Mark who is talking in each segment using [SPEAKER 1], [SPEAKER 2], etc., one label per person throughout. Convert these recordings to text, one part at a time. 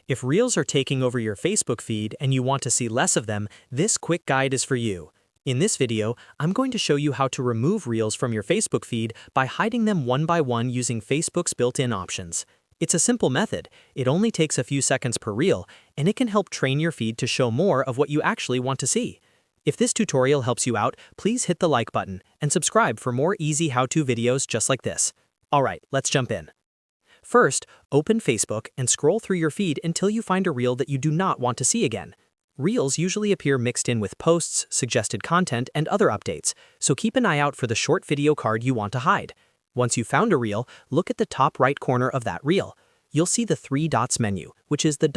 [SPEAKER 1] If Reels are taking over your Facebook feed and you want to see less of them, this quick guide is for you. In this video, I'm going to show you how to remove Reels from your Facebook feed by hiding them one by one using Facebook's built-in options. It's a simple method. It only takes a few seconds per reel, and it can help train your feed to show more of what you actually want to see. If this tutorial helps you out, please hit the like button and subscribe for more easy how-to videos just like this. Alright, let's jump in. First, open Facebook and scroll through your feed until you find a reel that you do not want to see again. Reels usually appear mixed in with posts, suggested content, and other updates, so keep an eye out for the short video card you want to hide. Once you've found a reel, look at the top right corner of that reel. You'll see the three dots menu, which is the ...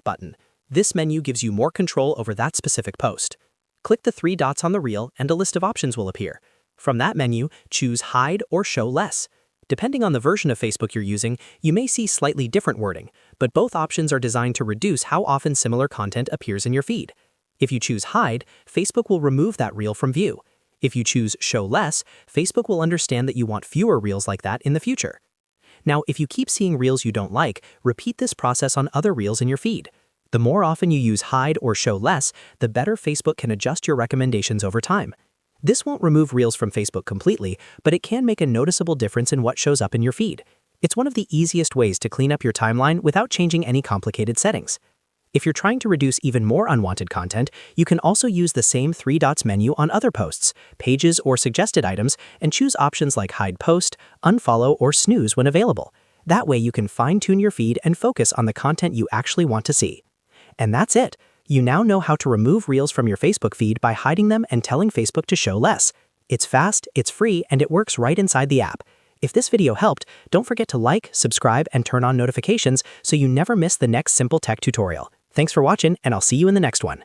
[SPEAKER 1] button. This menu gives you more control over that specific post. Click the three dots on the reel and a list of options will appear. From that menu, choose Hide or Show Less. Depending on the version of Facebook you're using, you may see slightly different wording, but both options are designed to reduce how often similar content appears in your feed. If you choose Hide, Facebook will remove that reel from view. If you choose Show Less, Facebook will understand that you want fewer reels like that in the future. Now, if you keep seeing reels you don't like, repeat this process on other reels in your feed. The more often you use Hide or Show Less, the better Facebook can adjust your recommendations over time. This won't remove Reels from Facebook completely, but it can make a noticeable difference in what shows up in your feed. It's one of the easiest ways to clean up your timeline without changing any complicated settings. If you're trying to reduce even more unwanted content, you can also use the same three dots menu on other posts, pages, or suggested items and choose options like Hide Post, Unfollow, or Snooze when available. That way you can fine-tune your feed and focus on the content you actually want to see. And that's it. You now know how to remove Reels from your Facebook feed by hiding them and telling Facebook to show less. It's fast, it's free, and it works right inside the app. If this video helped, don't forget to like, subscribe, and turn on notifications so you never miss the next simple tech tutorial. Thanks for watching, and I'll see you in the next one.